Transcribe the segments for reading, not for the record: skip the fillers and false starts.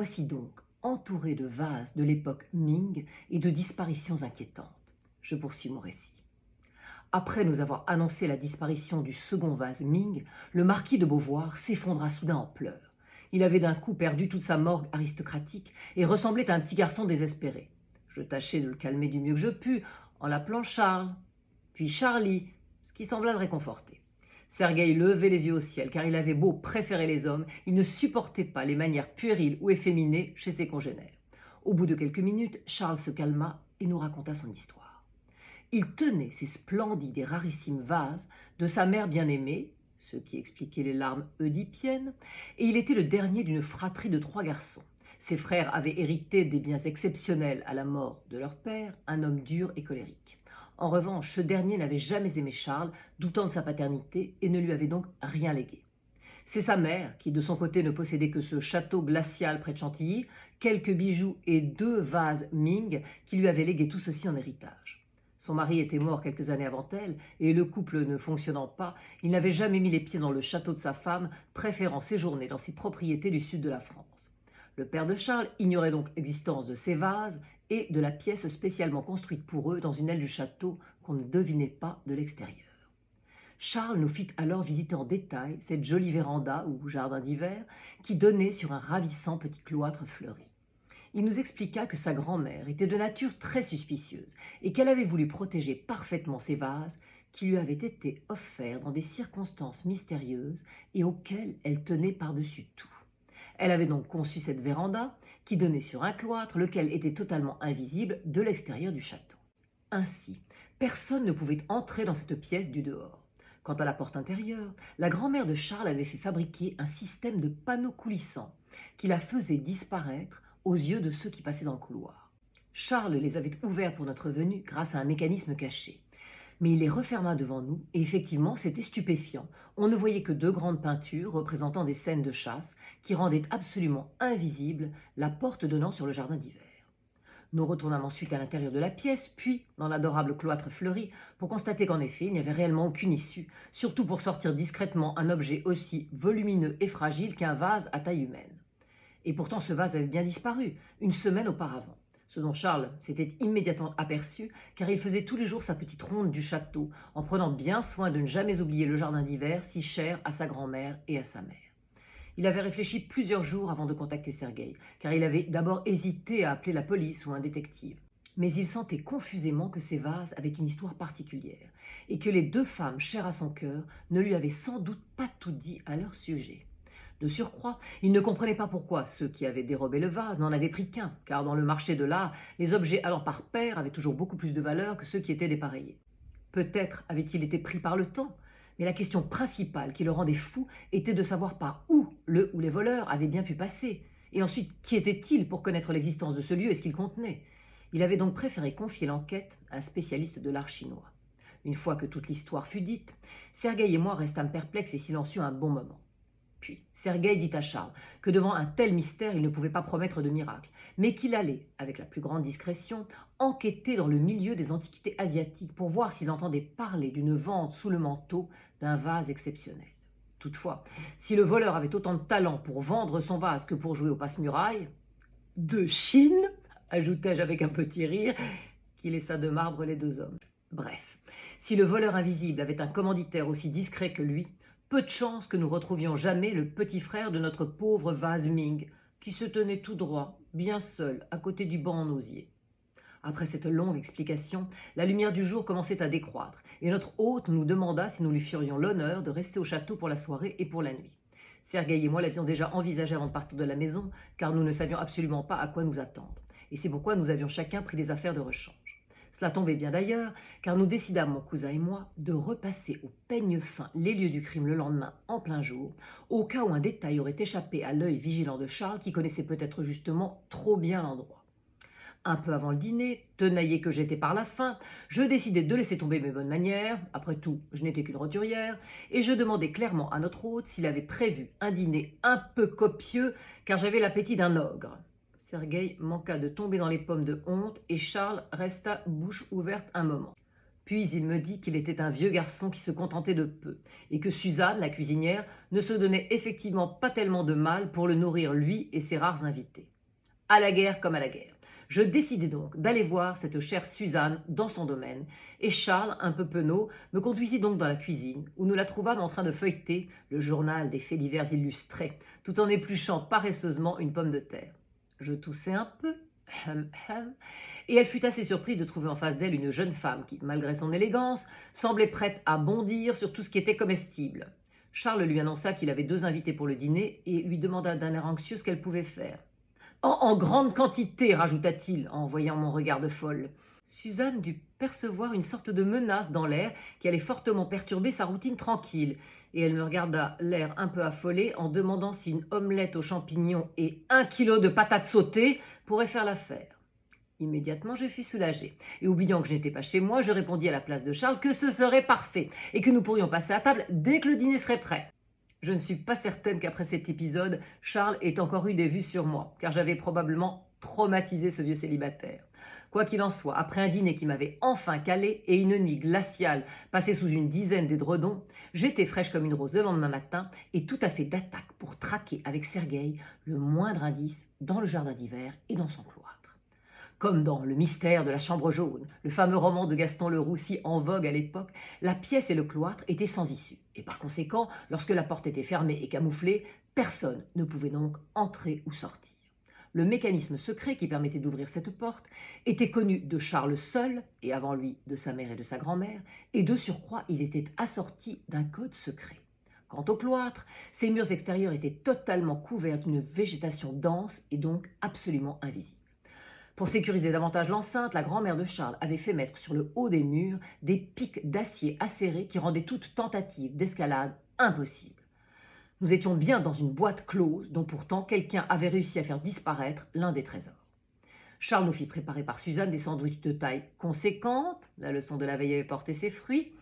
voici donc entouré de vases de l'époque Ming et de disparitions inquiétantes. Je poursuis mon récit. Après nous avoir annoncé la disparition du second vase Ming, le marquis de Beauvoir s'effondra soudain en pleurs. Il avait d'un coup perdu toute sa morgue aristocratique et ressemblait à un petit garçon désespéré. Je tâchai de le calmer du mieux que je pus en l'appelant Charles, puis Charlie, ce qui sembla le réconforter. Sergueï levait les yeux au ciel, car il avait beau préférer les hommes, il ne supportait pas les manières puériles ou efféminées chez ses congénères. Au bout de quelques minutes, Charles se calma et nous raconta son histoire. Il tenait ces splendides et rarissimes vases de sa mère bien-aimée, ce qui expliquait les larmes oedipiennes, et il était le dernier d'une fratrie de 3 garçons. Ses frères avaient hérité des biens exceptionnels à la mort de leur père, un homme dur et colérique. En revanche, ce dernier n'avait jamais aimé Charles, doutant de sa paternité, et ne lui avait donc rien légué. C'est sa mère, qui de son côté ne possédait que ce château glacial près de Chantilly, quelques bijoux et 2 vases Ming, qui lui avaient légué tout ceci en héritage. Son mari était mort quelques années avant elle, et le couple ne fonctionnant pas, il n'avait jamais mis les pieds dans le château de sa femme, préférant séjourner dans ses propriétés du sud de la France. Le père de Charles ignorait donc l'existence de ces vases et de la pièce spécialement construite pour eux dans une aile du château qu'on ne devinait pas de l'extérieur. Charles nous fit alors visiter en détail cette jolie véranda ou jardin d'hiver qui donnait sur un ravissant petit cloître fleuri. Il nous expliqua que sa grand-mère était de nature très suspicieuse et qu'elle avait voulu protéger parfaitement ces vases qui lui avaient été offerts dans des circonstances mystérieuses et auxquelles elle tenait par-dessus tout. Elle avait donc conçu cette véranda qui donnait sur un cloître, lequel était totalement invisible de l'extérieur du château. Ainsi, personne ne pouvait entrer dans cette pièce du dehors. Quant à la porte intérieure, la grand-mère de Charles avait fait fabriquer un système de panneaux coulissants qui la faisait disparaître aux yeux de ceux qui passaient dans le couloir. Charles les avait ouverts pour notre venue grâce à un mécanisme caché. Mais il les referma devant nous, et effectivement, c'était stupéfiant. On ne voyait que 2 grandes peintures représentant des scènes de chasse qui rendaient absolument invisible la porte donnant sur le jardin d'hiver. Nous retournâmes ensuite à l'intérieur de la pièce, puis dans l'adorable cloître fleuri, pour constater qu'en effet, il n'y avait réellement aucune issue, surtout pour sortir discrètement un objet aussi volumineux et fragile qu'un vase à taille humaine. Et pourtant, ce vase avait bien disparu, une semaine auparavant. Ce dont Charles s'était immédiatement aperçu, car il faisait tous les jours sa petite ronde du château, en prenant bien soin de ne jamais oublier le jardin d'hiver si cher à sa grand-mère et à sa mère. Il avait réfléchi plusieurs jours avant de contacter Sergueï, car il avait d'abord hésité à appeler la police ou un détective. Mais il sentait confusément que ces vases avaient une histoire particulière, et que les 2 femmes chères à son cœur ne lui avaient sans doute pas tout dit à leur sujet. De surcroît, il ne comprenait pas pourquoi ceux qui avaient dérobé le vase n'en avaient pris qu'un, car dans le marché de l'art, les objets allant par paire avaient toujours beaucoup plus de valeur que ceux qui étaient dépareillés. Peut-être avait-il été pris par le temps, mais la question principale qui le rendait fou était de savoir par où le ou les voleurs avaient bien pu passer, et ensuite qui était-il pour connaître l'existence de ce lieu et ce qu'il contenait. Il avait donc préféré confier l'enquête à un spécialiste de l'art chinois. Une fois que toute l'histoire fut dite, Sergueï et moi restâmes perplexes et silencieux un bon moment. Puis Sergueï dit à Charles que devant un tel mystère, il ne pouvait pas promettre de miracle, mais qu'il allait, avec la plus grande discrétion, enquêter dans le milieu des antiquités asiatiques pour voir s'il entendait parler d'une vente sous le manteau d'un vase exceptionnel. Toutefois, si le voleur avait autant de talent pour vendre son vase que pour jouer au passe-muraille, de Chine, ajoutai-je avec un petit rire, qui laissa de marbre les 2 hommes. Bref, si le voleur invisible avait un commanditaire aussi discret que lui, peu de chance que nous retrouvions jamais le petit frère de notre pauvre vase Ming, qui se tenait tout droit, bien seul, à côté du banc en osier. Après cette longue explication, la lumière du jour commençait à décroître, et notre hôte nous demanda si nous lui ferions l'honneur de rester au château pour la soirée et pour la nuit. Sergueï et moi l'avions déjà envisagé avant de partir de la maison, car nous ne savions absolument pas à quoi nous attendre, et c'est pourquoi nous avions chacun pris des affaires de rechange. Cela tombait bien d'ailleurs, car nous décidâmes, mon cousin et moi, de repasser au peigne fin les lieux du crime le lendemain en plein jour, au cas où un détail aurait échappé à l'œil vigilant de Charles, qui connaissait peut-être justement trop bien l'endroit. Un peu avant le dîner, tenaillé que j'étais par la faim, je décidai de laisser tomber mes bonnes manières, après tout, je n'étais qu'une roturière, et je demandai clairement à notre hôte s'il avait prévu un dîner un peu copieux, car j'avais l'appétit d'un ogre. Sergueï manqua de tomber dans les pommes de honte et Charles resta bouche ouverte un moment. Puis il me dit qu'il était un vieux garçon qui se contentait de peu et que Suzanne, la cuisinière, ne se donnait effectivement pas tellement de mal pour le nourrir lui et ses rares invités. à la guerre comme à la guerre. Je décidai donc d'aller voir cette chère Suzanne dans son domaine, et Charles, un peu penaud, me conduisit donc dans la cuisine, où nous la trouvâmes en train de feuilleter le journal des faits divers illustrés, tout en épluchant paresseusement une pomme de terre. Je toussai un peu, et elle fut assez surprise de trouver en face d'elle une jeune femme qui, malgré son élégance, semblait prête à bondir sur tout ce qui était comestible. Charles lui annonça qu'il avait 2 invités pour le dîner et lui demanda d'un air anxieux ce qu'elle pouvait faire. En grande quantité, rajouta-t-il, en voyant mon regard de folle. Suzanne dut percevoir une sorte de menace dans l'air qui allait fortement perturber sa routine tranquille, et elle me regarda l'air un peu affolé en demandant si une omelette aux champignons et 1 kilo de patates sautées pourraient faire l'affaire. Immédiatement, je fus soulagée, et oubliant que je n'étais pas chez moi, je répondis à la place de Charles que ce serait parfait, et que nous pourrions passer à table dès que le dîner serait prêt. Je ne suis pas certaine qu'après cet épisode, Charles ait encore eu des vues sur moi, car j'avais probablement traumatisé ce vieux célibataire. Quoi qu'il en soit, après un dîner qui m'avait enfin calé et une nuit glaciale passée sous une dizaine d'édredons, j'étais fraîche comme une rose le lendemain matin et tout à fait d'attaque pour traquer avec Sergueï le moindre indice dans le jardin d'hiver et dans son cloître. Comme dans Le mystère de la chambre jaune, le fameux roman de Gaston Leroux si en vogue à l'époque, la pièce et le cloître étaient sans issue. Et par conséquent, lorsque la porte était fermée et camouflée, personne ne pouvait donc entrer ou sortir. Le mécanisme secret qui permettait d'ouvrir cette porte était connu de Charles seul, et avant lui de sa mère et de sa grand-mère, et de surcroît il était assorti d'un code secret. Quant au cloître, ses murs extérieurs étaient totalement couverts d'une végétation dense et donc absolument invisible. Pour sécuriser davantage l'enceinte, la grand-mère de Charles avait fait mettre sur le haut des murs des pics d'acier acérés qui rendaient toute tentative d'escalade impossible. Nous étions bien dans une boîte close dont pourtant quelqu'un avait réussi à faire disparaître l'un des trésors. Charles nous fit préparer par Suzanne des sandwichs de taille conséquente, la leçon de la veille avait porté ses fruits,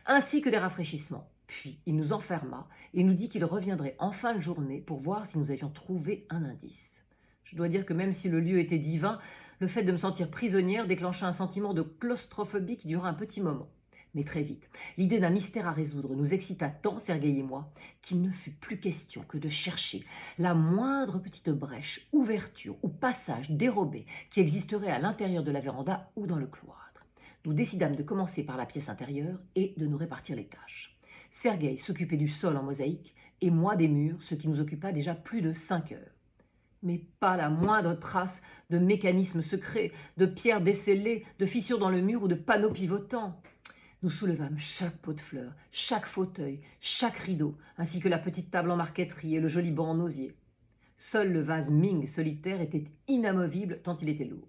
ainsi que des rafraîchissements. Puis il nous enferma et nous dit qu'il reviendrait en fin de journée pour voir si nous avions trouvé un indice. Je dois dire que même si le lieu était divin, le fait de me sentir prisonnière déclencha un sentiment de claustrophobie qui dura un petit moment. Mais très vite, l'idée d'un mystère à résoudre nous excita tant, Sergueï et moi, qu'il ne fut plus question que de chercher la moindre petite brèche, ouverture ou passage dérobé qui existerait à l'intérieur de la véranda ou dans le cloître. Nous décidâmes de commencer par la pièce intérieure et de nous répartir les tâches. Sergueï s'occupait du sol en mosaïque et moi des murs, ce qui nous occupa déjà plus de 5 heures. Mais pas la moindre trace de mécanisme secret, de pierres descellées, de fissures dans le mur ou de panneaux pivotants. Nous soulevâmes chaque pot de fleurs, chaque fauteuil, chaque rideau, ainsi que la petite table en marqueterie et le joli banc en osier. Seul le vase Ming solitaire était inamovible tant il était lourd.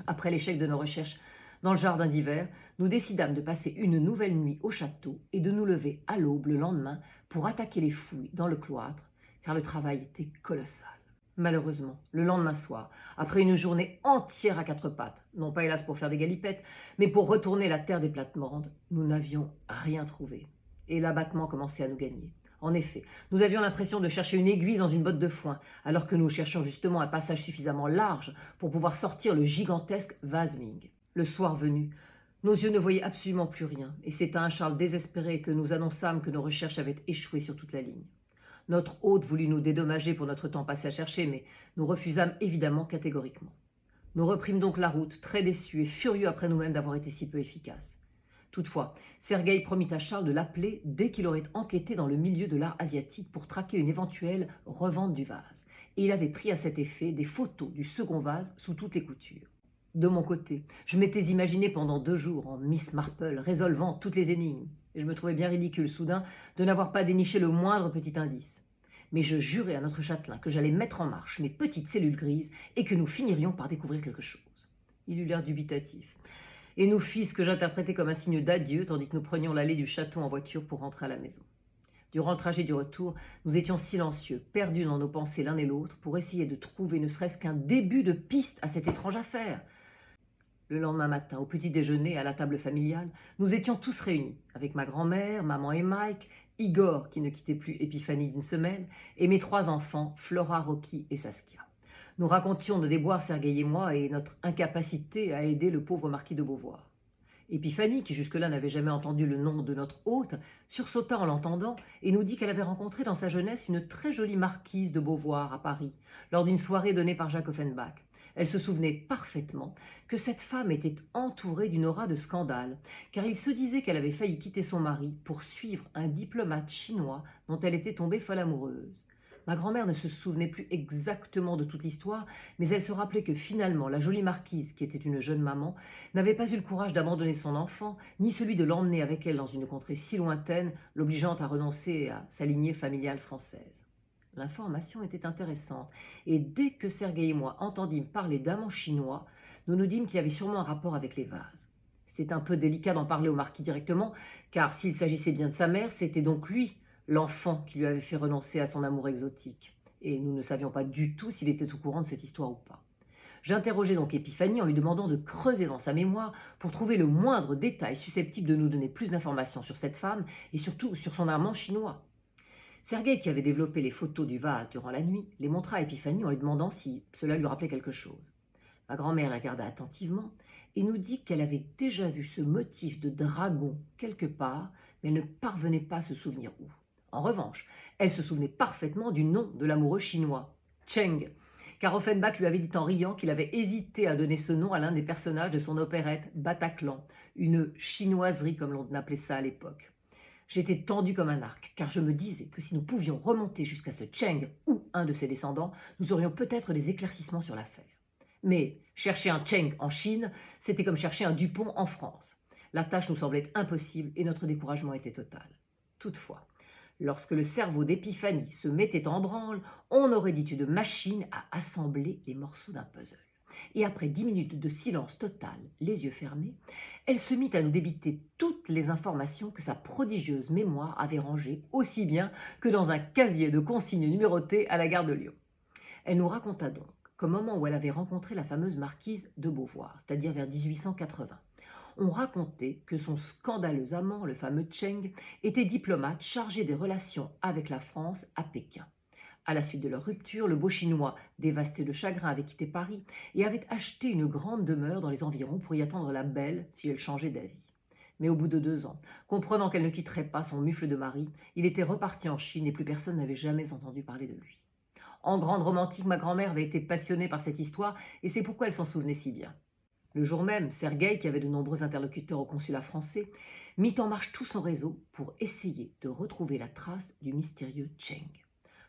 Après l'échec de nos recherches dans le jardin d'hiver, nous décidâmes de passer une nouvelle nuit au château et de nous lever à l'aube le lendemain pour attaquer les fouilles dans le cloître, car le travail était colossal. Malheureusement, le lendemain soir, après une journée entière à 4 pattes, non pas hélas pour faire des galipettes, mais pour retourner la terre des plates-bandes, nous n'avions rien trouvé. Et l'abattement commençait à nous gagner. En effet, nous avions l'impression de chercher une aiguille dans une botte de foin, alors que nous cherchions justement un passage suffisamment large pour pouvoir sortir le gigantesque vase Ming. Le soir venu, nos yeux ne voyaient absolument plus rien, et c'est à un Charles désespéré que nous annonçâmes que nos recherches avaient échoué sur toute la ligne. Notre hôte voulut nous dédommager pour notre temps passé à chercher, mais nous refusâmes évidemment catégoriquement. Nous reprîmes donc la route, très déçus et furieux après nous-mêmes d'avoir été si peu efficaces. Toutefois, Sergueï promit à Charles de l'appeler dès qu'il aurait enquêté dans le milieu de l'art asiatique pour traquer une éventuelle revente du vase. Et il avait pris à cet effet des photos du second vase sous toutes les coutures. De mon côté, je m'étais imaginé pendant 2 jours en Miss Marple, résolvant toutes les énigmes. Et je me trouvais bien ridicule soudain de n'avoir pas déniché le moindre petit indice. Mais je jurai à notre châtelain que j'allais mettre en marche mes petites cellules grises et que nous finirions par découvrir quelque chose. Il eut l'air dubitatif et nous fit ce que j'interprétais comme un signe d'adieu tandis que nous prenions l'allée du château en voiture pour rentrer à la maison. Durant le trajet du retour, nous étions silencieux, perdus dans nos pensées l'un et l'autre pour essayer de trouver ne serait-ce qu'un début de piste à cette étrange affaire. Le lendemain matin, au petit déjeuner, à la table familiale, nous étions tous réunis, avec ma grand-mère, maman et Mike, Igor, qui ne quittait plus Épiphanie d'une semelle, et mes 3 enfants, Flora, Rocky et Saskia. Nous racontions nos déboires, Sergueï et moi, et notre incapacité à aider le pauvre marquis de Beauvoir. Épiphanie, qui jusque-là n'avait jamais entendu le nom de notre hôte, sursauta en l'entendant et nous dit qu'elle avait rencontré dans sa jeunesse une très jolie marquise de Beauvoir à Paris, lors d'une soirée donnée par Jacques Offenbach. Elle se souvenait parfaitement que cette femme était entourée d'une aura de scandale, car il se disait qu'elle avait failli quitter son mari pour suivre un diplomate chinois dont elle était tombée folle amoureuse. Ma grand-mère ne se souvenait plus exactement de toute l'histoire, mais elle se rappelait que finalement, la jolie marquise, qui était une jeune maman, n'avait pas eu le courage d'abandonner son enfant, ni celui de l'emmener avec elle dans une contrée si lointaine, l'obligeant à renoncer à sa lignée familiale française. L'information était intéressante, et dès que Sergueï et moi entendîmes parler d'amants chinois, nous nous dîmes qu'il y avait sûrement un rapport avec les vases. C'est un peu délicat d'en parler au marquis directement, car s'il s'agissait bien de sa mère, c'était donc lui, l'enfant, qui lui avait fait renoncer à son amour exotique. Et nous ne savions pas du tout s'il était au courant de cette histoire ou pas. J'interrogeai donc Épiphanie en lui demandant de creuser dans sa mémoire pour trouver le moindre détail susceptible de nous donner plus d'informations sur cette femme et surtout sur son amant chinois. Sergueï, qui avait développé les photos du vase durant la nuit, les montra à Épiphanie en lui demandant si cela lui rappelait quelque chose. Ma grand-mère regarda attentivement et nous dit qu'elle avait déjà vu ce motif de dragon quelque part, mais elle ne parvenait pas à se souvenir où. En revanche, elle se souvenait parfaitement du nom de l'amoureux chinois, Cheng, car Offenbach lui avait dit en riant qu'il avait hésité à donner ce nom à l'un des personnages de son opérette Bataclan, une chinoiserie comme l'on appelait ça à l'époque. J'étais tendue comme un arc, car je me disais que si nous pouvions remonter jusqu'à ce Cheng ou un de ses descendants, nous aurions peut-être des éclaircissements sur l'affaire. Mais chercher un Cheng en Chine, c'était comme chercher un Dupont en France. La tâche nous semblait impossible et notre découragement était total. Toutefois, lorsque le cerveau d'Épiphanie se mettait en branle, on aurait dit une machine à assembler les morceaux d'un puzzle. Et après 10 minutes de silence total, les yeux fermés, elle se mit à nous débiter toutes les informations que sa prodigieuse mémoire avait rangées aussi bien que dans un casier de consignes numéroté à la gare de Lyon. Elle nous raconta donc qu'au moment où elle avait rencontré la fameuse marquise de Beauvoir, c'est-à-dire vers 1880, on racontait que son scandaleux amant, le fameux Cheng, était diplomate chargé des relations avec la France à Pékin. À la suite de leur rupture, le beau Chinois, dévasté de chagrin, avait quitté Paris et avait acheté une grande demeure dans les environs pour y attendre la belle si elle changeait d'avis. Mais au bout de 2 ans, comprenant qu'elle ne quitterait pas son mufle de mari, il était reparti en Chine et plus personne n'avait jamais entendu parler de lui. En grande romantique, ma grand-mère avait été passionnée par cette histoire et c'est pourquoi elle s'en souvenait si bien. Le jour même, Sergueï, qui avait de nombreux interlocuteurs au consulat français, mit en marche tout son réseau pour essayer de retrouver la trace du mystérieux Cheng.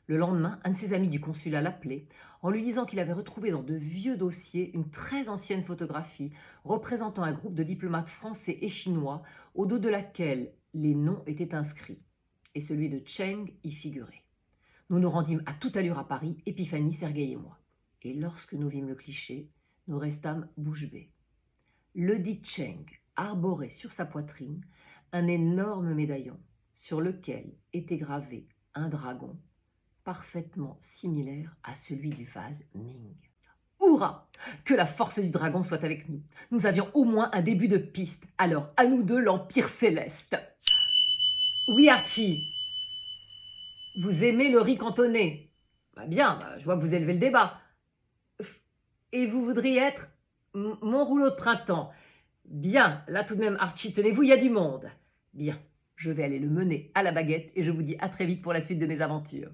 Le lendemain, un de ses amis du consulat l'appelait en lui disant qu'il avait retrouvé dans de vieux dossiers une très ancienne photographie représentant un groupe de diplomates français et chinois au dos de laquelle les noms étaient inscrits, et celui de Cheng y figurait. Nous nous rendîmes à toute allure à Paris, Épiphanie, Sergueï et moi. Et lorsque nous vîmes le cliché, nous restâmes bouche bée. Le dit Cheng arborait sur sa poitrine un énorme médaillon sur lequel était gravé un dragon parfaitement similaire à celui du vase Ming. Hourra! Que la force du dragon soit avec nous. Nous avions au moins un début de piste. Alors, à nous deux, l'Empire céleste. Oui, Archie. Vous aimez le riz cantonné? Bien, je vois que vous élevez le débat. Et vous voudriez être mon rouleau de printemps? Bien, là tout de même, Archie, tenez-vous, il y a du monde. Bien, je vais aller le mener à la baguette et je vous dis à très vite pour la suite de mes aventures.